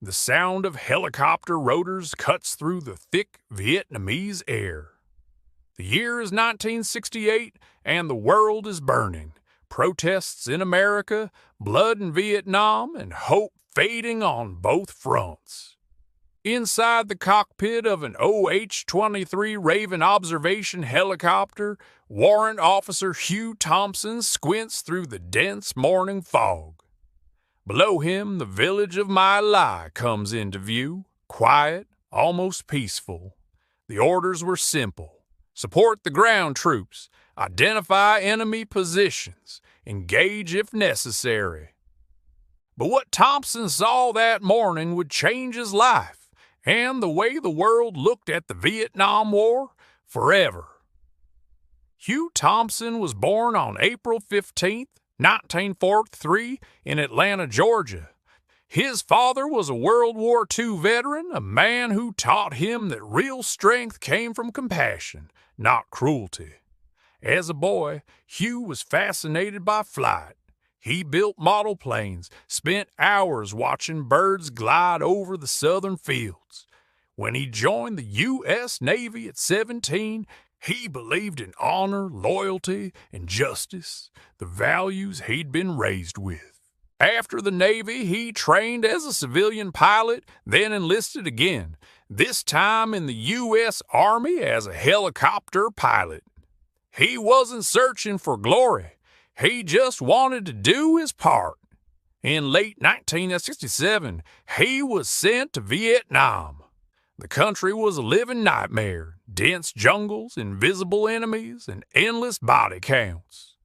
The sound of helicopter rotors cuts through the thick Vietnamese air. The year is 1968, and the world is burning. Protests in America, blood in Vietnam, and hope fading on both fronts. Inside the cockpit of an OH-23 Raven observation helicopter, Warrant Officer Hugh Thompson squints through the dense morning fog. Below him, the village of My Lai comes into view, quiet, almost peaceful. The orders were simple. Support the ground troops, identify enemy positions, engage if necessary. But what Thompson saw that morning would change his life and the way the world looked at the Vietnam War forever. Hugh Thompson was born on April 15, 1943, in Atlanta, Georgia. His father was a World War II veteran, a man who taught him that real strength came from compassion, not cruelty. As a boy, Hugh was fascinated by flight. He built model planes, spent hours watching birds glide over the southern fields. When he joined the U.S. Navy at 17, he believed in honor, loyalty, and justice, the values he'd been raised with. After the Navy, he trained as a civilian pilot, then enlisted again, this time in the U.S. Army as a helicopter pilot. He wasn't searching for glory. He just wanted to do his part. In late 1967, he was sent to Vietnam. The country was a living nightmare, dense jungles, invisible enemies, and endless body counts.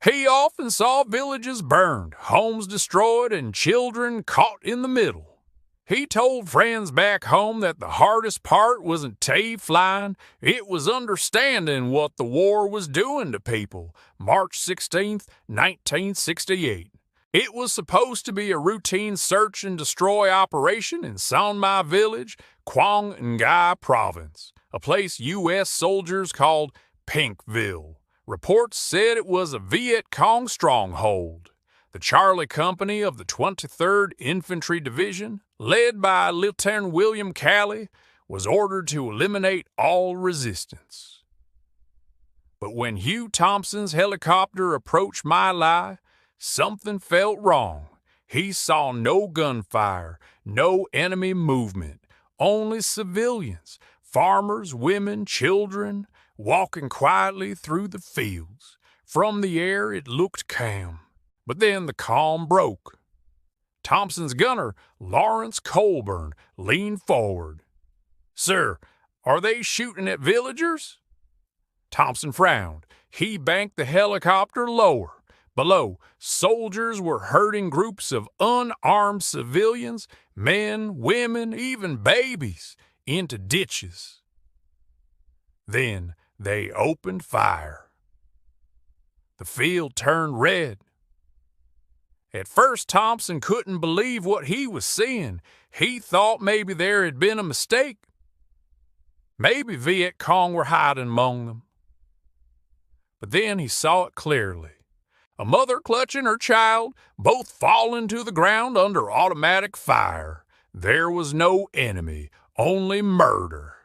He often saw villages burned, homes destroyed, and children caught in the middle. He told friends back home that the hardest part wasn't TIE flying, it was understanding what the war was doing to people. March 16, 1968. It was supposed to be a routine search and destroy operation in San Mai Village, Quang Ngai Province, a place U.S. soldiers called Pinkville. Reports said it was a Viet Cong stronghold. The Charlie Company of the 23rd Infantry Division, led by Lieutenant William Calley, was ordered to eliminate all resistance. But when Hugh Thompson's helicopter approached My Lai, something felt wrong. He saw no gunfire, no enemy movement, only civilians, farmers, women, children, walking quietly through the fields. From the air it looked calm, but then the calm broke. Thompson's gunner, Lawrence Colburn, leaned forward. "Sir, are they shooting at villagers?" Thompson frowned. He banked the helicopter lower. Below, soldiers were herding groups of unarmed civilians, men, women, even babies, into ditches. Then they opened fire. The field turned red. At first, Thompson couldn't believe what he was seeing. He thought maybe there had been a mistake. Maybe Viet Cong were hiding among them. But then he saw it clearly. A mother clutching her child, both falling to the ground under automatic fire. There was no enemy, only murder.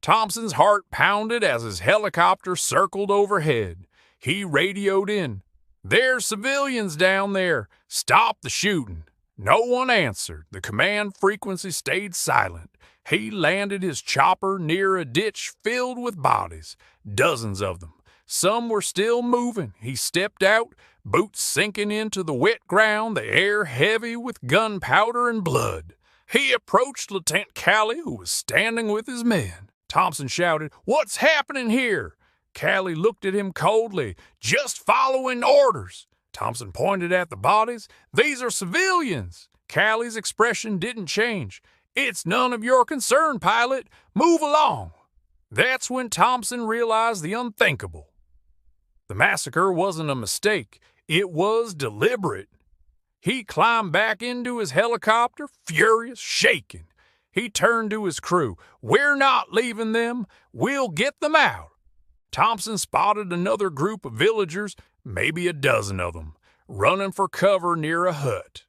Thompson's heart pounded as his helicopter circled overhead. He radioed in. "There's civilians down there. Stop the shooting." No one answered. The command frequency stayed silent. He landed his chopper near a ditch filled with bodies, dozens of them. Some were still moving. He stepped out, boots sinking into the wet ground, the air heavy with gunpowder and blood. He approached Lieutenant Calley, who was standing with his men. Thompson shouted, "What's happening here?" Calley looked at him coldly. "Just following orders." Thompson pointed at the bodies. "These are civilians." Calley's expression didn't change. "It's none of your concern, pilot. Move along." That's when Thompson realized the unthinkable. The massacre wasn't a mistake. It was deliberate. He climbed back into his helicopter, furious, shaking. He turned to his crew. "We're not leaving them. We'll get them out." Thompson spotted another group of villagers, maybe a dozen of them, running for cover near a hut.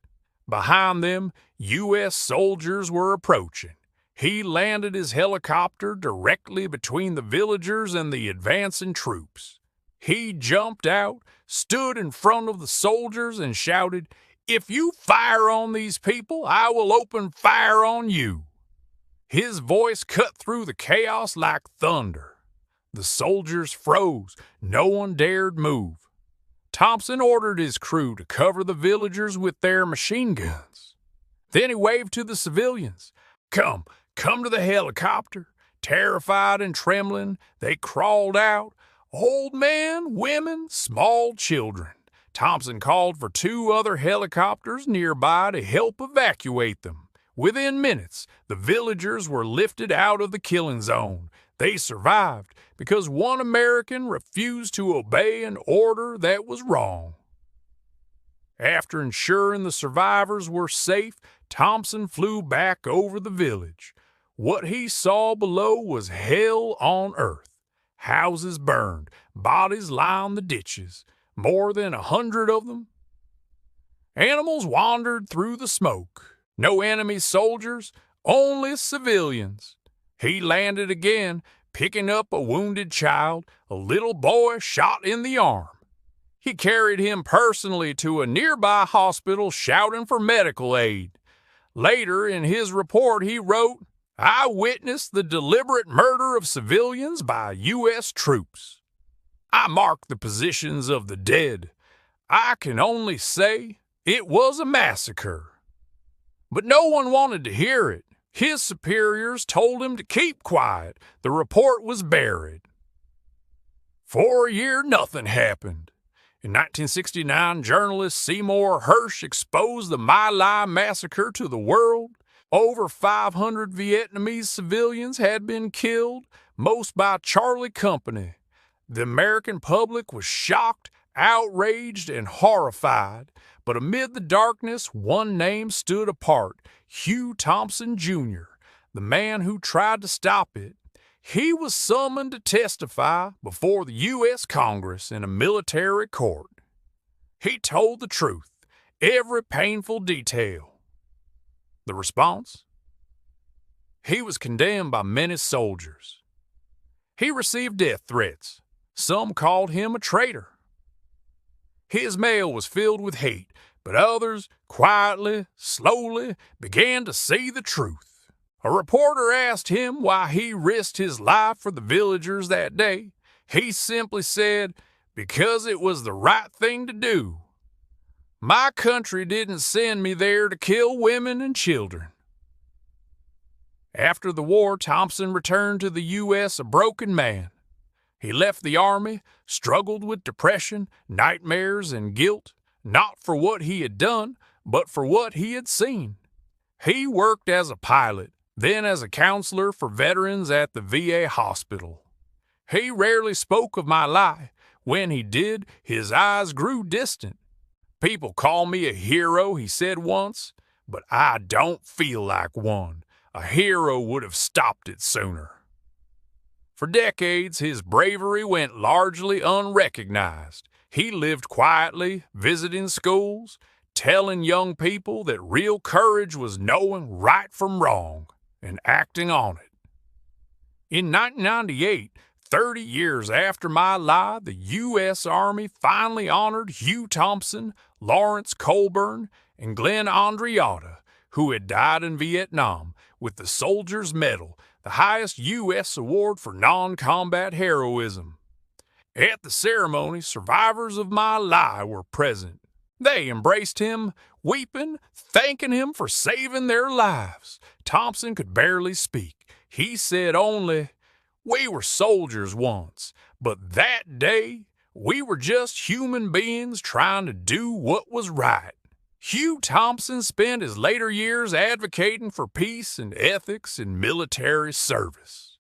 Behind them, U.S. soldiers were approaching. He landed his helicopter directly between the villagers and the advancing troops. He jumped out, stood in front of the soldiers, and shouted, "If you fire on these people, I will open fire on you." His voice cut through the chaos like thunder. The soldiers froze. No one dared move. Thompson ordered his crew to cover the villagers with their machine guns. Then he waved to the civilians. Come to the helicopter." Terrified and trembling, they crawled out. Old men, women, small children. Thompson called for 2 other helicopters nearby to help evacuate them. Within minutes, the villagers were lifted out of the killing zone. They survived because one American refused to obey an order that was wrong. After ensuring the survivors were safe, Thompson flew back over the village. What he saw below was hell on earth. Houses burned, bodies lined the ditches, more than 100 of them. Animals wandered through the smoke. No enemy soldiers, only civilians. He landed again, picking up a wounded child, a little boy shot in the arm. He carried him personally to a nearby hospital, shouting for medical aid. Later in his report he wrote, "I witnessed the deliberate murder of civilians by U.S. troops. I marked the positions of the dead. I can only say it was a massacre." But no one wanted to hear it. His superiors told him to keep quiet. The report was buried. For a year, nothing happened. In 1969, journalist Seymour Hersh exposed the My Lai Massacre to the world. Over 500 Vietnamese civilians had been killed, most by Charlie Company. The American public was shocked, outraged, and horrified. But amid the darkness, one name stood apart: Hugh Thompson, Jr., the man who tried to stop it. He was summoned to testify before the U.S. Congress in a military court. He told the truth, every painful detail. The response? He was condemned by many soldiers. He received death threats. Some called him a traitor. His mail was filled with hate, but others, quietly, slowly, began to see the truth. A reporter asked him why he risked his life for the villagers that day. He simply said, "Because it was the right thing to do. My country didn't send me there to kill women and children." After the war, Thompson returned to the U.S. a broken man. He left the Army, struggled with depression, nightmares, and guilt, not for what he had done, but for what he had seen. He worked as a pilot, then as a counselor for veterans at the VA hospital. He rarely spoke of My Lai. When he did, his eyes grew distant. "People call me a hero," he said once, "but I don't feel like one. A hero would have stopped it sooner." For decades, his bravery went largely unrecognized. He lived quietly, visiting schools, telling young people that real courage was knowing right from wrong and acting on it. In 1998, 30 years after My Lai, the U.S. Army finally honored Hugh Thompson, Lawrence Colburn, and Glenn Andreatta, who had died in Vietnam, with the Soldier's Medal, the highest U.S. award for non-combat heroism. At the ceremony, survivors of My Lai were present. They embraced him, weeping, thanking him for saving their lives. Thompson could barely speak. He said only, "We were soldiers once, but that day we were just human beings trying to do what was right." Hugh Thompson spent his later years advocating for peace and ethics in military service.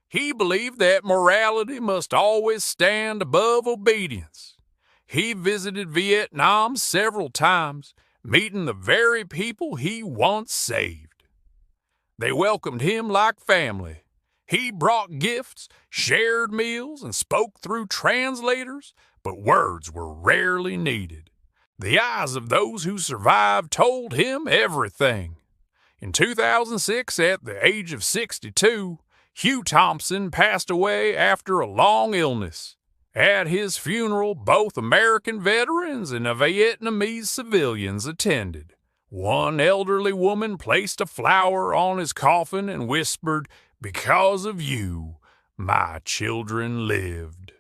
He believed that morality must always stand above obedience. He visited Vietnam several times, meeting the very people he once saved. They welcomed him like family. He brought gifts, shared meals, and spoke through translators, but words were rarely needed. The eyes of those who survived told him everything. In 2006, at the age of 62, Hugh Thompson passed away after a long illness. At his funeral, both American veterans and Vietnamese civilians attended. One elderly woman placed a flower on his coffin and whispered, "Because of you, my children lived."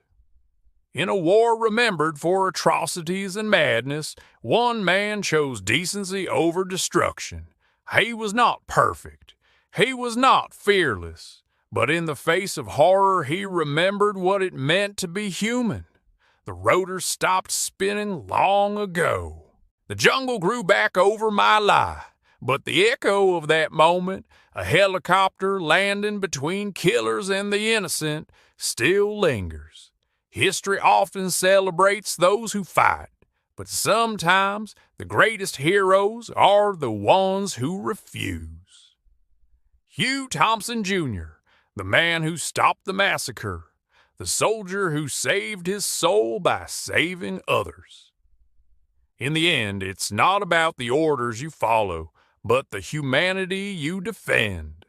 In a war remembered for atrocities and madness, one man chose decency over destruction. He was not perfect. He was not fearless. But in the face of horror, he remembered what it meant to be human. The rotors stopped spinning long ago. The jungle grew back over My Lai, but the echo of that moment, a helicopter landing between killers and the innocent, still lingers. History often celebrates those who fight, but sometimes the greatest heroes are the ones who refuse. Hugh Thompson, Jr., the man who stopped the massacre, the soldier who saved his soul by saving others. In the end, it's not about the orders you follow, but the humanity you defend.